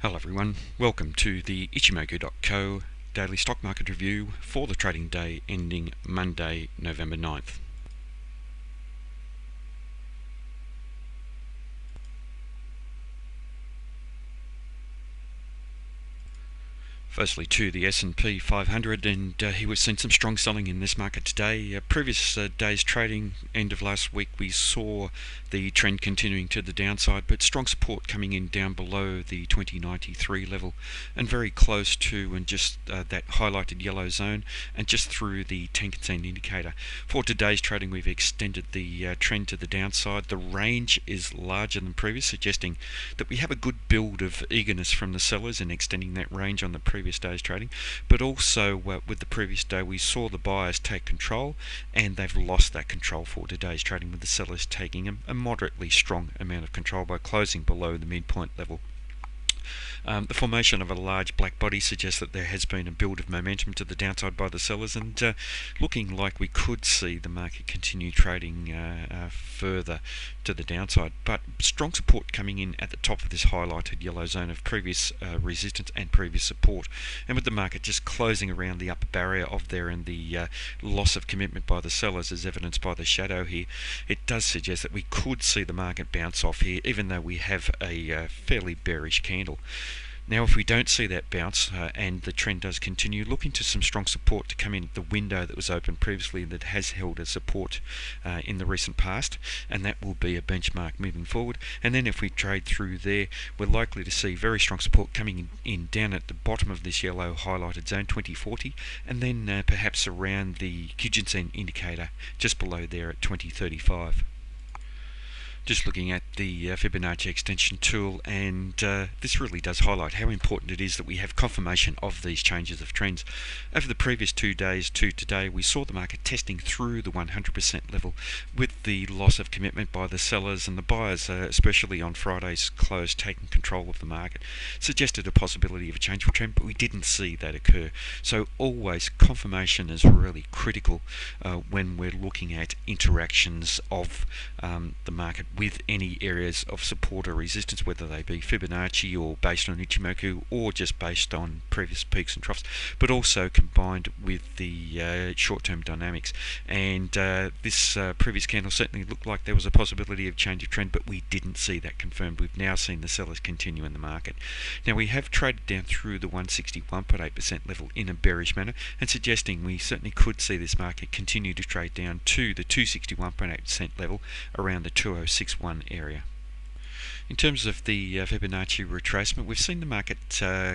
Hello everyone, welcome to the Ichimoku.co daily stock market review for the trading day ending Monday, November 9th. Firstly to the S&P 500, and here we've seen some strong selling in this market today. Previous day's trading, end of last week, we saw the trend continuing to the downside, but strong support coming in down below the 2093 level and very close to and just that highlighted yellow zone and just through the Tenkan-sen indicator. For today's trading, we've extended the trend to the downside. The range is larger than previous, suggesting that we have a good build of eagerness from the sellers in extending that range on the previous day's trading, but also with the previous day we saw the buyers take control, and they've lost that control for today's trading, with the sellers taking a moderately strong amount of control by closing below the midpoint level. The formation of a large black body suggests that there has been a build of momentum to the downside by the sellers, and looking like we could see the market continue trading further to the downside, but strong support coming in at the top of this highlighted yellow zone of previous resistance and previous support, and with the market just closing around the upper barrier of there and the loss of commitment by the sellers as evidenced by the shadow here, it does suggest that we could see the market bounce off here, even though we have a fairly bearish candle. Now, if we don't see that bounce and the trend does continue, look into some strong support to come in at the window that was open previously that has held as support in the recent past, and that will be a benchmark moving forward. And then if we trade through there, we're likely to see very strong support coming in down at the bottom of this yellow highlighted zone, 2040, and then perhaps around the Kijun-sen indicator just below there at 2035. Just looking at the Fibonacci extension tool, and this really does highlight how important it is that we have confirmation of these changes of trends. Over the previous 2 days to today, we saw the market testing through the 100% level with the loss of commitment by the sellers, and the buyers, especially on Friday's close, taking control of the market, suggested a possibility of a change of trend, but we didn't see that occur. So always confirmation is really critical when we're looking at interactions of the market with any areas of support or resistance, whether they be Fibonacci or based on Ichimoku or just based on previous peaks and troughs, but also combined with the short-term dynamics. And this previous candle certainly looked like there was a possibility of change of trend, but we didn't see that confirmed. We've now seen the sellers continue in the market. Now, we have traded down through the 161.8% level in a bearish manner, and suggesting we certainly could see this market continue to trade down to the 261.8% level around the 2061 area. In terms of the Fibonacci retracement, we've seen the market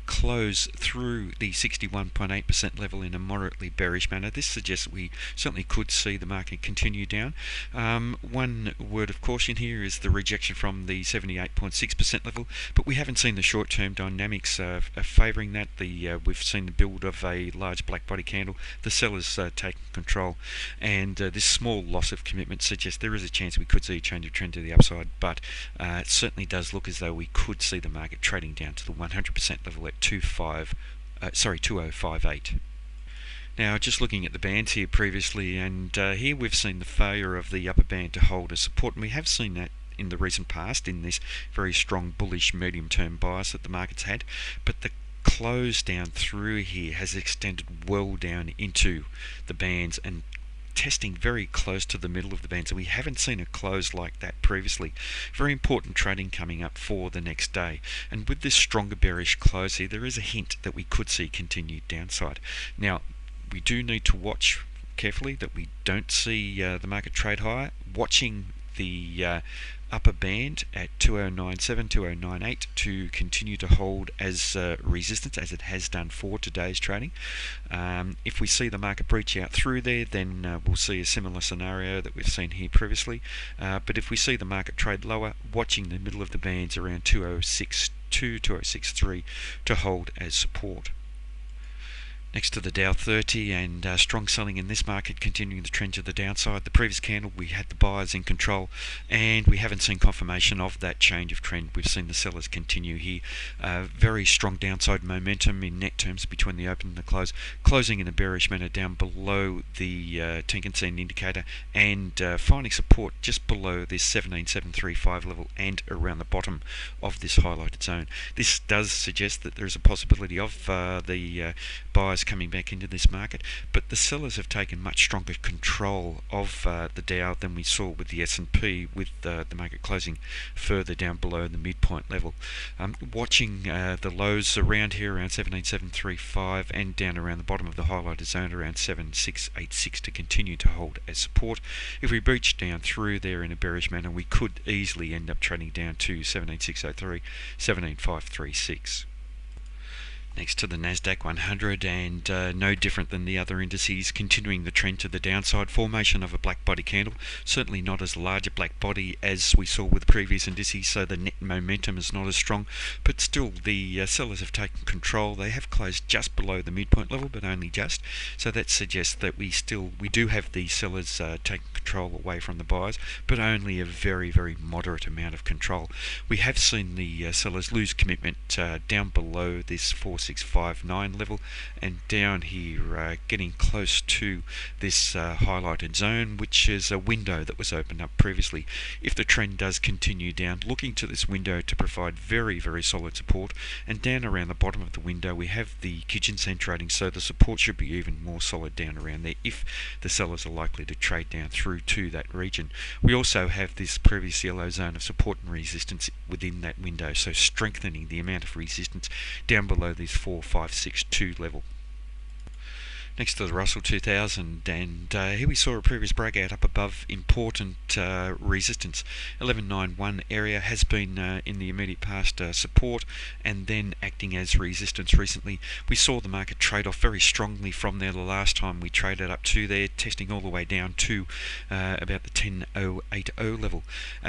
close through the 61.8% level in a moderately bearish manner. This suggests that we certainly could see the market continue down. One word of caution here is the rejection from the 78.6% level, but we haven't seen the short-term dynamics favouring that. We've seen the build of a large black body candle, the sellers taking control, and this small loss of commitment suggests there is a chance we could see a change of trend to the upside, but it certainly does look as though we could see the market trading down to the 100% level at 2058. Now, just looking at the bands here previously, and here we've seen the failure of the upper band to hold as support, and we have seen that in the recent past in this very strong bullish medium-term bias that the market's had, but the close down through here has extended well down into the bands and testing very close to the middle of the band, so we haven't seen a close like that previously. Very important trading coming up for the next day, and with this stronger bearish close here, there is a hint that we could see continued downside. Now, we do need to watch carefully that we don't see the market trade higher, watching the upper band at 2097, 2098 to continue to hold as resistance, as it has done for today's trading. If we see the market breach out through there, then we'll see a similar scenario that we've seen here previously. But if we see the market trade lower, watching the middle of the bands around 2062, 2063 to hold as support. Next to the Dow 30, and strong selling in this market, continuing the trend to the downside. The previous candle we had the buyers in control, and we haven't seen confirmation of that change of trend. We've seen the sellers continue here. Very strong downside momentum in net terms between the open and the close, closing in a bearish manner down below the Tenkan-sen indicator, and finding support just below this 17735 level and around the bottom of this highlighted zone. This does suggest that there is a possibility of the buyers coming back into this market, but the sellers have taken much stronger control of the Dow than we saw with the S&P, with the market closing further down below the midpoint level. Watching the lows around here around 17735 and down around the bottom of the highlighted zone around 7686 to continue to hold as support. If we breach down through there in a bearish manner, we could easily end up trading down to 17603, 17536. Next to the Nasdaq 100, and no different than the other indices, continuing the trend to the downside. Formation of a black body candle, certainly not as large a black body as we saw with previous indices, so the net momentum is not as strong, but still the sellers have taken control. They have closed just below the midpoint level, but only just, so that suggests that we do have the sellers taking control away from the buyers, but only a very, very moderate amount of control. We have seen the sellers lose commitment down below this 4659 level, and down here getting close to this highlighted zone, which is a window that was opened up previously. If the trend does continue down, looking to this window to provide very, very solid support, and down around the bottom of the window we have the Kijun-sen trading, so the support should be even more solid down around there if the sellers are likely to trade down through to that region. We also have this previous yellow zone of support and resistance within that window, so strengthening the amount of resistance down below this 4562 level. Next to the Russell 2000, and here we saw a previous breakout up above important resistance. 1191 area has been in the immediate past support, and then acting as resistance recently. We saw the market trade off very strongly from there the last time we traded up to there, testing all the way down to about the 10080 level.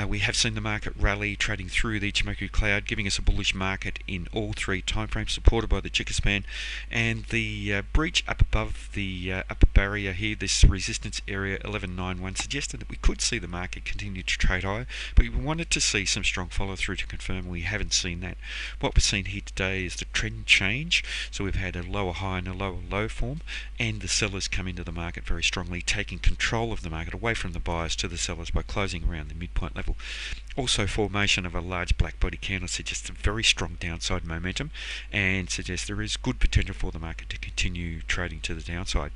We have seen the market rally, trading through the Ichimoku cloud, giving us a bullish market in all three timeframes, supported by the Chica span, and the breach up above the upper barrier here, this resistance area 1191, suggested that we could see the market continue to trade higher, but we wanted to see some strong follow through to confirm. We haven't seen that. What we're seeing here today is the trend change, so we've had a lower high and a lower low form, and the sellers come into the market very strongly, taking control of the market away from the buyers to the sellers by closing around the midpoint level. Also, formation of a large black body candle suggests a very strong downside momentum, and suggests there is good potential for the market to continue trading to the downside.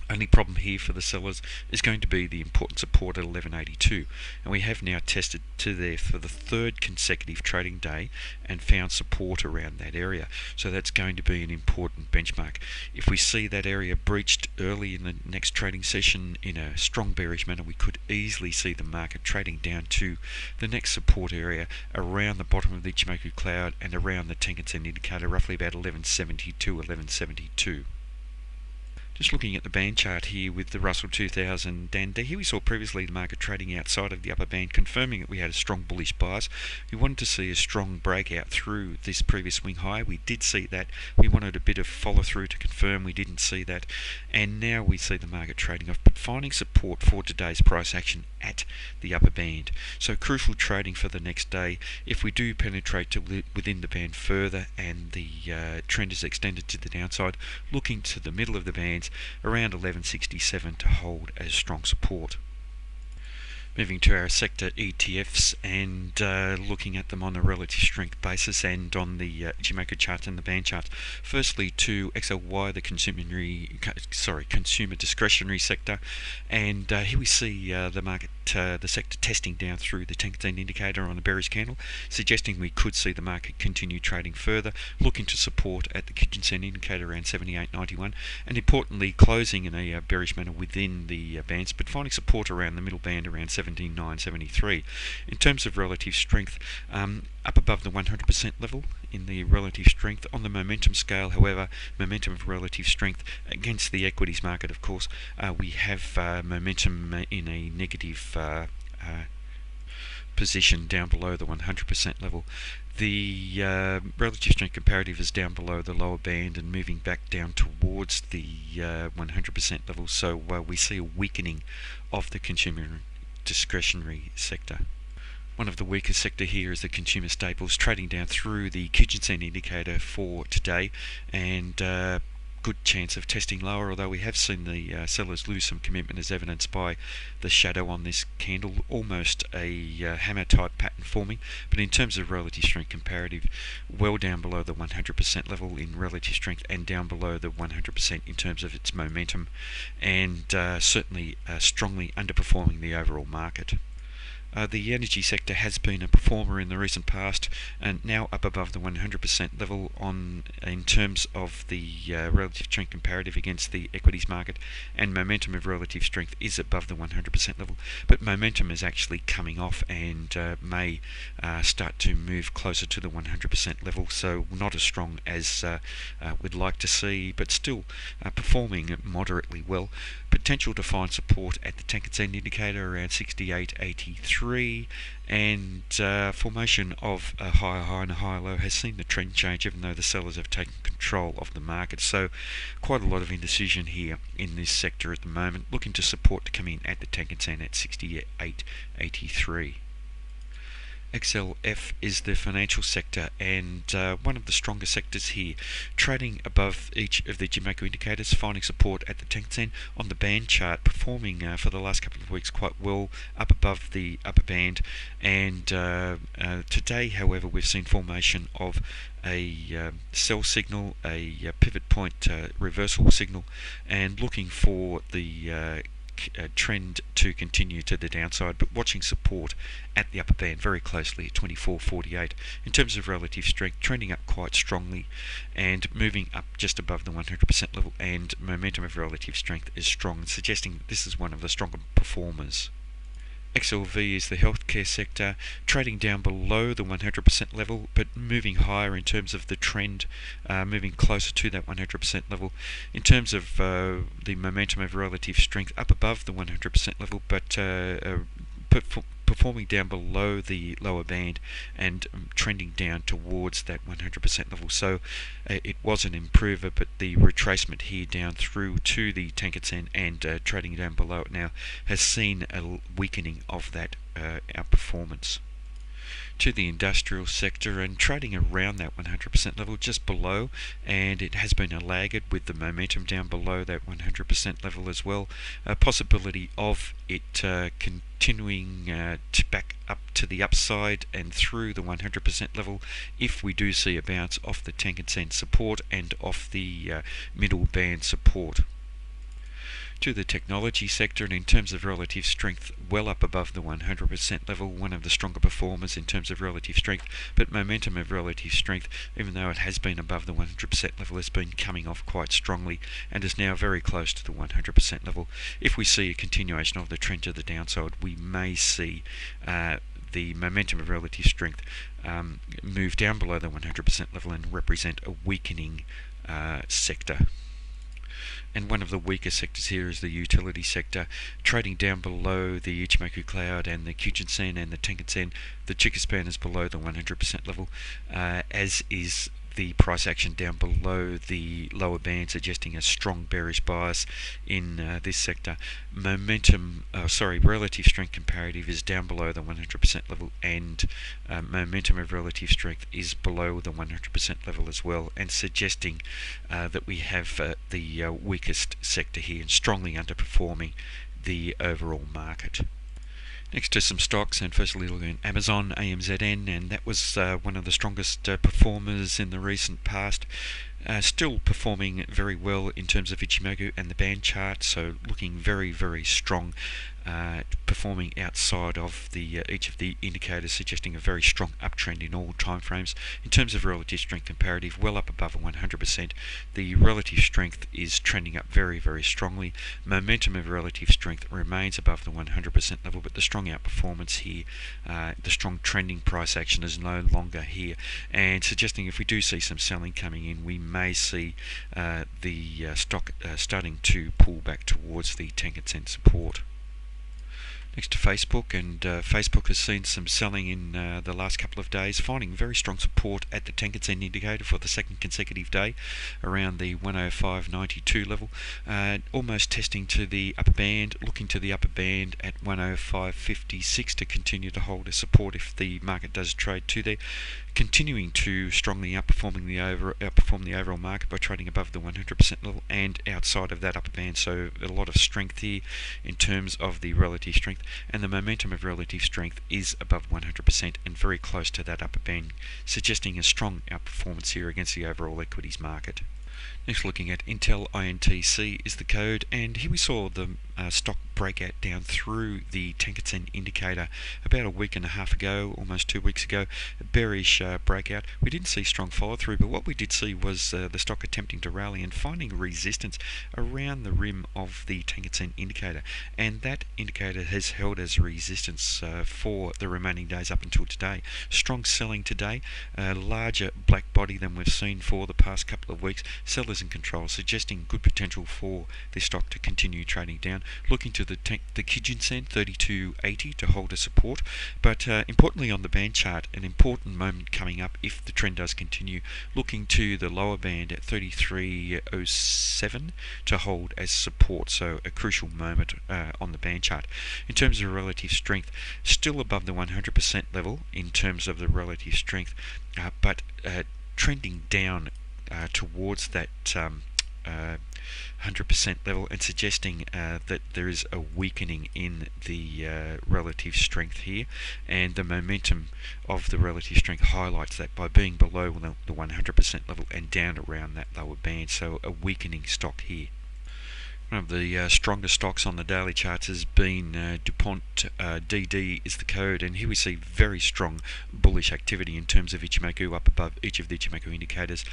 Only problem here for the sellers is going to be the important support at 1182, and we have now tested to there for the third consecutive trading day and found support around that area, so that's going to be an important benchmark. If we see that area breached early in the next trading session in a strong bearish manner, we could easily see the market trading down to the next support area around the bottom of the Ichimoku cloud and around the Tenkan-sen indicator, roughly about 1172, 1172. Just looking at the band chart here with the Russell 2000, and here we saw previously the market trading outside of the upper band, confirming that we had a strong bullish bias. We wanted to see a strong breakout through this previous swing high. We did see that. We wanted a bit of follow through to confirm. We didn't see that, and now we see the market trading off, but finding support for today's price action at the upper band. So crucial trading for the next day. If we do penetrate to within the band further and the trend is extended to the downside, looking to the middle of the bands around 1167 to hold as strong support. Moving to our sector ETFs and looking at them on a relative strength basis and on the Ichimoku chart and the band chart. Firstly, to XLY, the consumer discretionary sector, and here we see the market, the sector testing down through the Tenkan indicator on a bearish candle, suggesting we could see the market continue trading further, looking to support at the Kijun-sen indicator around 78.91, and importantly closing in a bearish manner within the bands, but finding support around the middle band around 17.973. In terms of relative strength, up above the 100% level in the relative strength. On the momentum scale, however, momentum of relative strength against the equities market, of course, we have momentum in a negative position down below the 100% level. The relative strength comparative is down below the lower band and moving back down towards the 100% level, so we see a weakening of the consumer discretionary sector. One of the weaker sector here is the consumer staples, trading down through the Kijun-sen indicator for today, and good chance of testing lower, although we have seen the sellers lose some commitment, as evidenced by the shadow on this candle, almost a hammer type pattern forming. But in terms of relative strength comparative, well down below the 100% level in relative strength, and down below the 100% in terms of its momentum, and certainly strongly underperforming the overall market. The energy sector has been a performer in the recent past, and now up above the 100% level in terms of the relative strength comparative against the equities market, and momentum of relative strength is above the 100% level, but momentum is actually coming off and may start to move closer to the 100% level, so not as strong as we'd like to see, but still performing moderately well. Potential to find support at the Tenkan-sen indicator around 68.83, and formation of a higher high and a higher low has seen the trend change, even though the sellers have taken control of the market. So quite a lot of indecision here in this sector at the moment, looking to support to come in at the Tenkan-sen at 68.83. XLF is the financial sector, and one of the stronger sectors here, trading above each of the Ichimoku indicators, finding support at the Tenkan-sen on the band chart, performing for the last couple of weeks quite well, up above the upper band. And today, however, we've seen formation of a sell signal, a pivot point reversal signal, and looking for the trend to continue to the downside, but watching support at the upper band very closely at 24.48. In terms of relative strength, trending up quite strongly and moving up just above the 100% level, and momentum of relative strength is strong, suggesting this is one of the stronger performers. XLV is the healthcare sector, trading down below the 100% level, but moving higher in terms of the trend, moving closer to that 100% level. In terms of the momentum of relative strength, up above the 100% level, but performing down below the lower band and trending down towards that 100% level. So it was an improver, but the retracement here down through to the Tenkan-sen and trading down below it now has seen a weakening of that outperformance. To the industrial sector, and trading around that 100% level, just below, and it has been a laggard with the momentum down below that 100% level as well. A possibility of it continuing to back up to the upside and through the 100% level if we do see a bounce off the Tenkan-sen support and off the middle band support. To the technology sector, and in terms of relative strength, well up above the 100% level, one of the stronger performers in terms of relative strength, but momentum of relative strength, even though it has been above the 100% level, has been coming off quite strongly and is now very close to the 100% level. If we see a continuation of the trend to the downside, we may see the momentum of relative strength move down below the 100% level and represent a weakening sector. And one of the weaker sectors here is the utility sector, trading down below the Ichimoku Cloud and the Kijun-sen and the Tenkan-sen. The Chikou span is below the 100% level, as is the price action down below the lower band, suggesting a strong bearish bias in this sector. Relative strength comparative is down below the 100% level, and momentum of relative strength is below the 100% level as well, and suggesting that we have the weakest sector here and strongly underperforming the overall market. Next to some stocks, and firstly looking at Amazon, AMZN, and that was one of the strongest performers in the recent past. Still performing very well in terms of Ichimoku and the band chart, so looking very, very strong, performing outside of the each of the indicators, suggesting a very strong uptrend in all timeframes. In terms of relative strength comparative, well up above 100%. The relative strength is trending up very, very strongly. Momentum of relative strength remains above the 100% level, but the strong outperformance here, the strong trending price action is no longer here, and suggesting if we do see some selling coming in, we may see the stock starting to pull back towards the Tenkan-sen support. Next to Facebook, and Facebook has seen some selling in the last couple of days, finding very strong support at the Tenkan-sen indicator for the second consecutive day around the 105.92 level, almost testing to the upper band, looking to the upper band at 105.56 to continue to hold as support if the market does trade to there, continuing to strongly outperform the overall market by trading above the 100% level and outside of that upper band. So a lot of strength here in terms of the relative strength, and the momentum of relative strength is above 100% and very close to that upper band, suggesting a strong outperformance here against the overall equities market. Next, looking at Intel Intc is the code, and here we saw the stock breakout down through the Tenkan-sen indicator about a week and a half ago, almost 2 weeks ago, a bearish breakout. We didn't see strong follow through, but what we did see was the stock attempting to rally and finding resistance around the rim of the Tenkan-sen indicator, and that indicator has held as resistance for the remaining days up until today. Strong selling today, a larger black body than we've seen for the past couple of weeks. Sellers in control, suggesting good potential for this stock to continue trading down. Looking to the Kijun-sen 3280 to hold a support, but importantly on the band chart, an important moment coming up if the trend does continue. Looking to the lower band at 3307 to hold as support, so a crucial moment on the band chart. In terms of relative strength, still above the 100% level in terms of the relative strength, but trending down towards that 100% level, and suggesting that there is a weakening in the relative strength here, and the momentum of the relative strength highlights that by being below the 100% level and down around that lower band, so a weakening stock here. One of the strongest stocks on the daily charts has been DuPont. DD is the code, and here we see very strong bullish activity in terms of Ichimoku up above each of the Ichimoku indicators.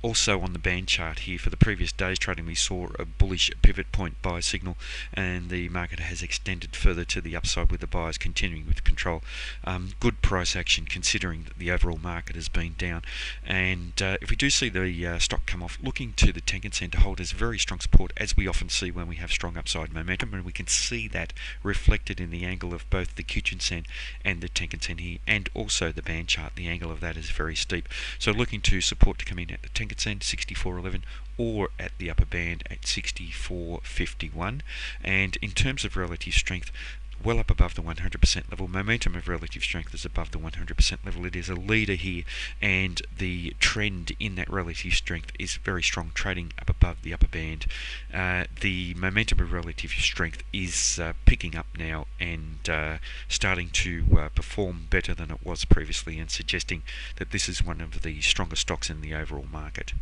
Also on the band chart here for the previous day's trading, we saw a bullish pivot point buy signal, and the market has extended further to the upside with the buyers continuing with control. Good price action considering that the overall market has been down, and if we do see the stock come off, looking to the Tenkan-sen to hold as very strong support, as we often see when we have strong upside momentum, and we can see that reflected in the angle of both the Kijun-sen and the Tenkan-sen here, and also the band chart. The angle of that is very steep, so looking to support to come in at the Tenkan-sen 64.11 or at the upper band at 64.51. And in terms of relative strength, well up above the 100% level. Momentum of relative strength is above the 100% level. It is a leader here, and the trend in that relative strength is very strong, trading up above the upper band. The momentum of relative strength is picking up now and starting to perform better than it was previously, and suggesting that this is one of the strongest stocks in the overall market.